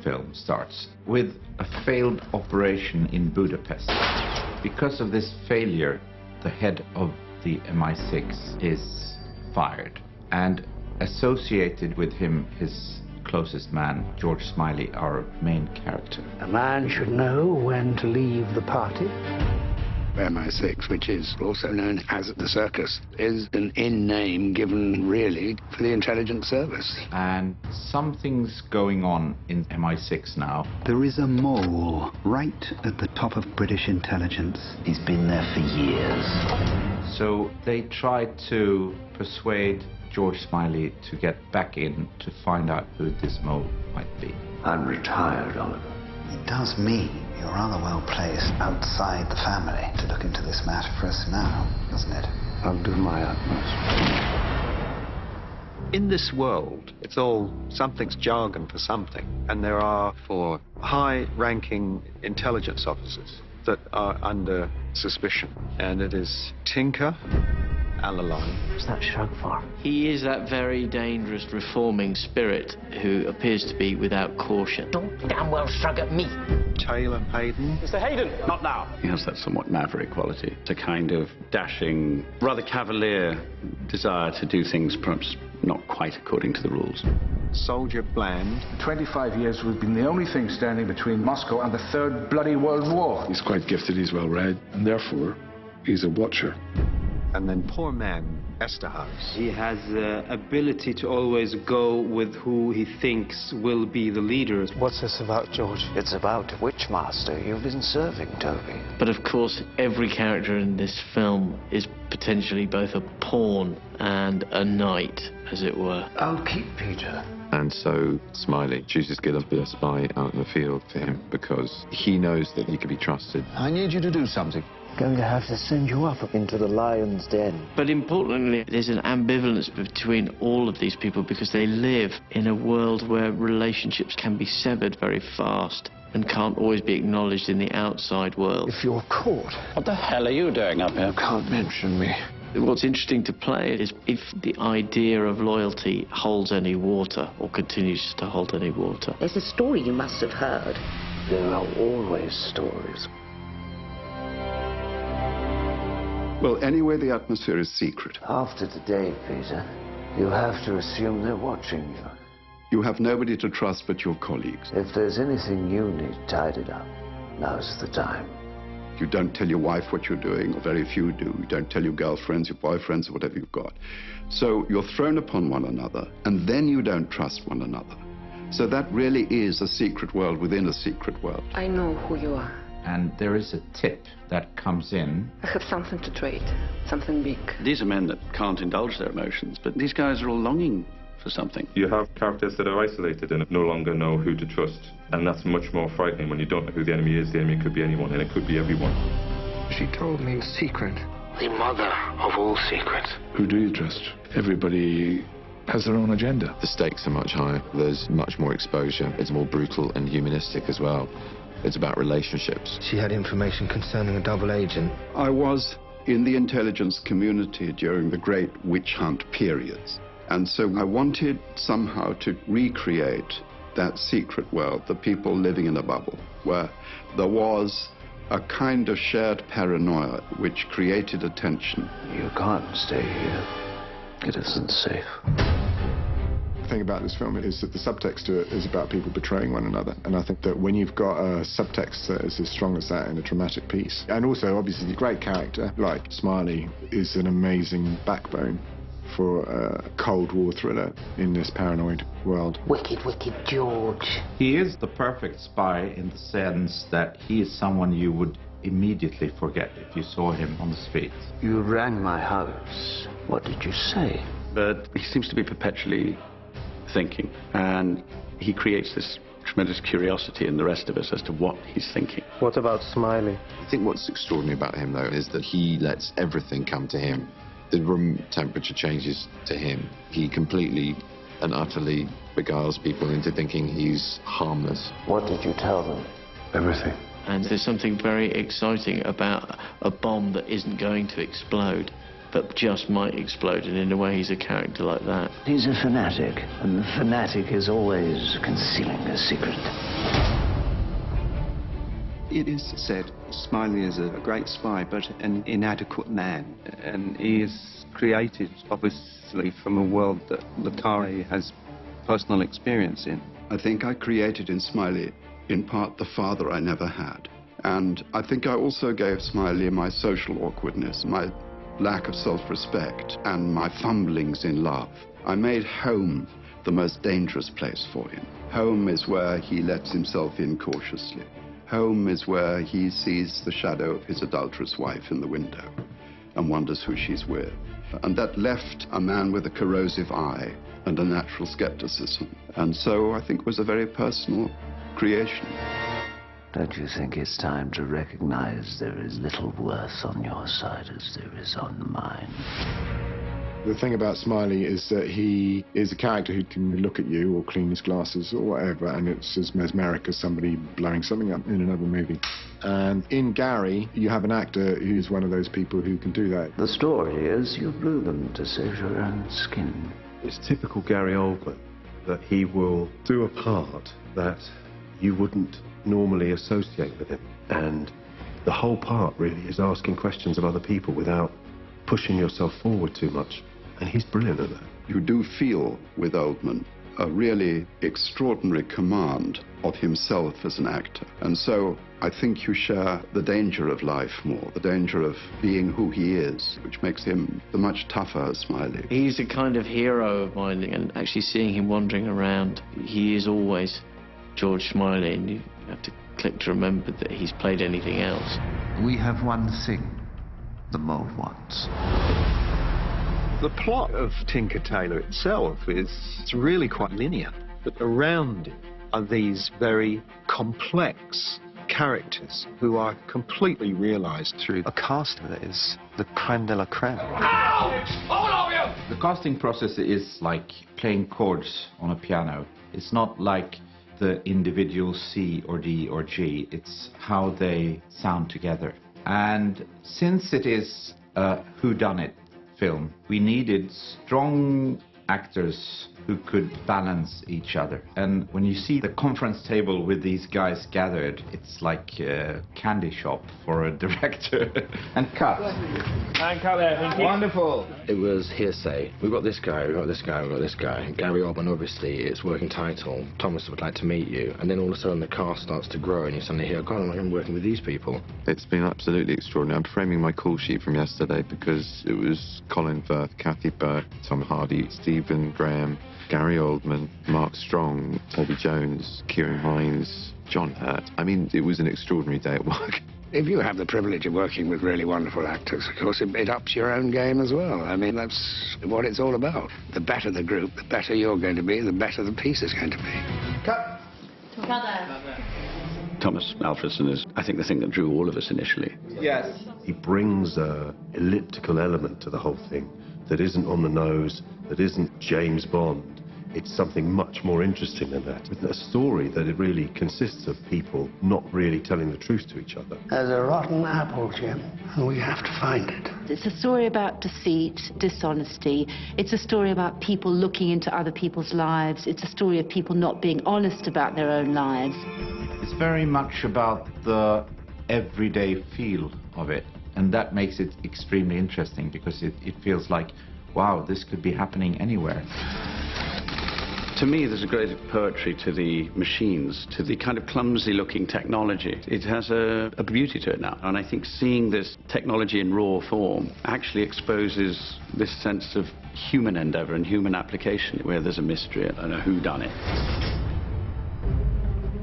film starts with a failed operation in Budapest. Because of this failure, the head of the MI6 is fired, and associated with him, his closest man, George Smiley, our main character. A man should know when to leave the party. MI6, which is also known as the Circus, is an in-name given, really, for the intelligence service. And something's going on in MI6 now. There is a mole right at the top of British intelligence. He's been there for years. So they tried to persuade George Smiley to get back in to find out who this mole might be. I'm retired, Oliver. It does mean you're rather well placed outside the family to look into this matter for us now, doesn't it? I'll do my utmost. In this world, it's all something's jargon for something, and there are 4 high-ranking intelligence officers that are under suspicion, and it is Tinker, Alalai. What's that shrug for? He is that very dangerous reforming spirit who appears to be without caution. Don't damn well shrug at me. Tailor Hayden. Mr. Hayden, not now. He has that somewhat maverick quality. It's a kind of dashing, rather cavalier desire to do things perhaps not quite according to the rules. Soldier Bland. 25 years we've been the only thing standing between Moscow and the Third Bloody World War. He's quite gifted, he's well read, and therefore he's a watcher. And then poor man, Esterhazy. He has the ability to always go with who he thinks will be the leaders. What's this about, George? It's about which master you've been serving, Toby. But of course, every character in this film is potentially both a pawn and a knight, as it were. I'll keep Peter. And so Smiley chooses to be a spy out in the field for him because he knows that he can be trusted. I need you to do something. Going to have to send you up into the lion's den. But importantly, there's an ambivalence between all of these people because they live in a world where relationships can be severed very fast and can't always be acknowledged in the outside world. If you're caught... What the hell are you doing up here? Can't mention me. What's interesting to play is if the idea of loyalty holds any water or continues to hold any water. There's a story you must have heard. There are always stories. Well, anyway, the atmosphere is secret. After today, Peter, you have to assume they're watching you. You have nobody to trust but your colleagues. If there's anything you need tidied up, now's the time. You don't tell your wife what you're doing, or very few do. You don't tell your girlfriends, your boyfriends, or whatever you've got. So you're thrown upon one another, and then you don't trust one another. So that really is a secret world within a secret world. I know who you are. And there is a tip that comes in. I have something to trade, something big. These are men that can't indulge their emotions, but these guys are all longing for something. You have characters that are isolated and no longer know who to trust. And that's much more frightening when you don't know who the enemy is. The enemy could be anyone, and it could be everyone. She told me a secret. The mother of all secrets. Who do you trust? Everybody has their own agenda. The stakes are much higher. There's much more exposure. It's more brutal and humanistic as well. It's about relationships. She had information concerning a double agent. I was in the intelligence community during the great witch hunt periods. And so I wanted somehow to recreate that secret world, the people living in a bubble, where there was a kind of shared paranoia which created a tension. You can't stay here. It isn't safe. The thing about this film is that the subtext to it is about people betraying one another, and I think that when you've got a subtext that is as strong as that in a dramatic piece, and also obviously a great character like Smiley is an amazing backbone for a Cold War thriller in this paranoid world. Wicked, wicked George. He is the perfect spy in the sense that he is someone you would immediately forget if you saw him on the street. You rang my house. What did you say? But he seems to be perpetually thinking, and he creates this tremendous curiosity in the rest of us as to what he's thinking. What about Smiley? I think what's extraordinary about him, though, is that he lets everything come to him. The room temperature changes to him. He completely and utterly beguiles people into thinking he's harmless. What did you tell them? Everything. And there's something very exciting about a bomb that isn't going to explode, but just might explode, and in a way he's a character like that. He's a fanatic, and the fanatic is always concealing a secret. It is said Smiley is a great spy, but an inadequate man. And he is created, obviously, from a world that Le Carré has personal experience in. I think I created in Smiley, in part, the father I never had. And I think I also gave Smiley my social awkwardness, my lack of self-respect, and my fumblings in love. I made home the most dangerous place for him. Home is where he lets himself in cautiously. Home is where he sees the shadow of his adulterous wife in the window and wonders who she's with. And that left a man with a corrosive eye and a natural skepticism. And so I think it was a very personal creation. Don't you think it's time to recognize there is little worse on your side as there is on mine? The thing about Smiley is that he is a character who can look at you or clean his glasses or whatever, and it's as mesmeric as somebody blowing something up in another movie. And in Gary, you have an actor who's one of those people who can do that. The story is you blew them to save your own skin. It's typical Gary Oldman that he will do a part that you wouldn't normally associate with him. And the whole part really is asking questions of other people without pushing yourself forward too much. And he's brilliant at that. You do feel with Oldman a really extraordinary command of himself as an actor. And so I think you share the danger of life more, the danger of being who he is, which makes him the much tougher Smiley. He's a kind of hero of mine, and actually seeing him wandering around, he is always George Smiley, and you have to click to remember that he's played anything else. We have one thing the mole wants. The plot of Tinker Tailor itself is really quite linear, but around it are these very complex characters who are completely realized through a cast that is the creme de la creme. All of you! The casting process is like playing chords on a piano. It's not like the individual C or D or G. It's how they sound together. And since it is a whodunit film, we needed strong actors who could balance each other. And when you see the conference table with these guys gathered, it's like a candy shop for a director. And cut. And cut there, thank you. Wonderful. It was hearsay. We've got this guy, we've got this guy, we've got this guy. Gary Oldman, obviously, it's working title. Thomas would like to meet you. And then all of a sudden the cast starts to grow and you suddenly hear, God, I'm working with these people. It's been absolutely extraordinary. I'm framing my call sheet from yesterday because it was Colin Firth, Kathy Burke, Tom Hardy, Stephen Graham, Gary Oldman, Mark Strong, Toby Jones, Kieran Hines, John Hurt. I mean, it was an extraordinary day at work. If you have the privilege of working with really wonderful actors, of course, it ups your own game as well. I mean, that's what it's all about. The better the group, the better you're going to be, the better the piece is going to be. Cut. Thomas Alfredson is, I think, the thing that drew all of us initially. Yes. He brings an elliptical element to the whole thing that isn't on the nose, that isn't James Bond. It's something much more interesting than that. With a story that it really consists of people not really telling the truth to each other. There's a rotten apple, Jim, and we have to find it. It's a story about deceit, dishonesty. It's a story about people looking into other people's lives. It's a story of people not being honest about their own lives. It's very much about the everyday feel of it. And that makes it extremely interesting because it feels like, wow, this could be happening anywhere. To me, there's a great poetry to the machines, to the kind of clumsy-looking technology. It has a beauty to it now. And I think seeing this technology in raw form actually exposes this sense of human endeavor and human application where there's a mystery and a whodunit.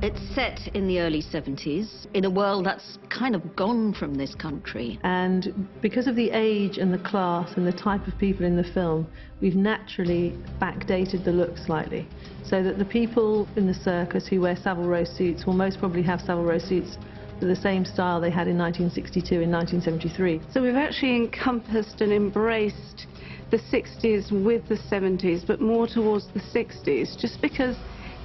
It's set in the early 70s, in a world that's kind of gone from this country. And because of the age and the class and the type of people in the film, we've naturally backdated the look slightly. So that the people in the circus who wear Savile Row suits will most probably have Savile Row suits with the same style they had in 1962 and 1973. So we've actually encompassed and embraced the 60s with the 70s, but more towards the 60s, just because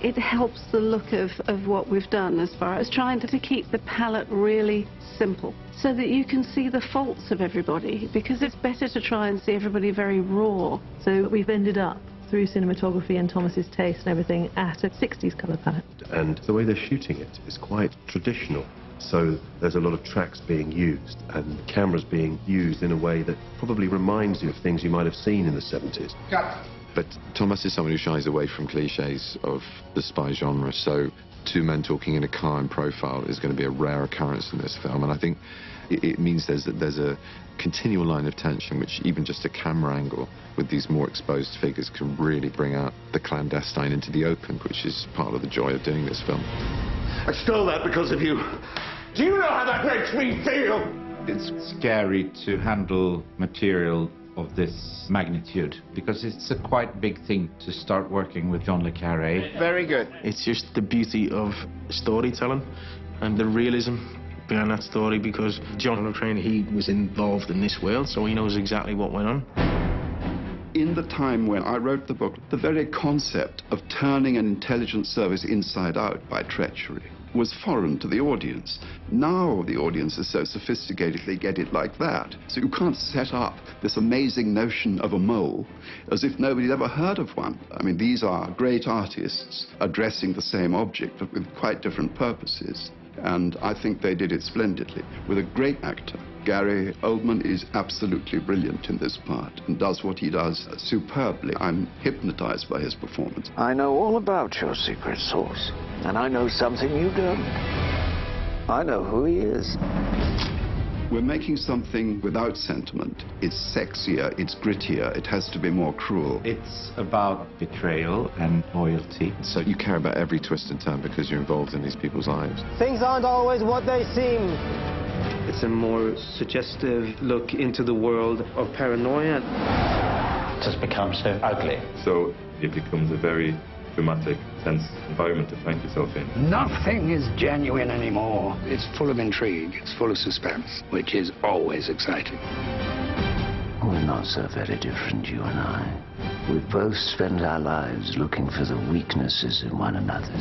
it helps the look of what we've done as far as trying to keep the palette really simple so that you can see the faults of everybody, because it's better to try and see everybody very raw. So we've ended up, through cinematography and Thomas's taste and everything, at a 60s colour palette. And the way they're shooting it is quite traditional. So there's a lot of tracks being used and cameras being used in a way that probably reminds you of things you might have seen in the 70s. Cut. But Thomas is someone who shies away from cliches of the spy genre, so two men talking in a car in profile is going to be a rare occurrence in this film, and I think it means there's a continual line of tension, which even just a camera angle with these more exposed figures can really bring out the clandestine into the open, which is part of the joy of doing this film. I stole that because of you. Do you know how that makes me feel? It's scary to handle material of this magnitude, because it's a quite big thing to start working with John le Carré. Very good. It's just the beauty of storytelling and the realism behind that story, because John le Carré, he was involved in this world, so he knows exactly what went on. In the time when I wrote the book, the very concept of turning an intelligence service inside out by treachery was foreign to the audience. Now the audience is so sophisticated they get it like that. So you can't set up this amazing notion of a mole as if nobody's ever heard of one. I mean, these are great artists addressing the same object but with quite different purposes. And I think they did it splendidly with a great actor. Gary Oldman is absolutely brilliant in this part and does what he does superbly. I'm hypnotized by his performance. I know all about your secret source, and I know something you don't. I know who he is. We're making something without sentiment. It's sexier, it's grittier, it has to be more cruel. It's about betrayal and loyalty. So you care about every twist and turn because you're involved in these people's lives. Things aren't always what they seem. It's a more suggestive look into the world of paranoia. It just becomes so ugly. So it becomes a very dramatic, tense environment to find yourself in. Nothing is genuine anymore. It's full of intrigue, it's full of suspense, which is always exciting. We're not so very different, you and I. We both spend our lives looking for the weaknesses in one another.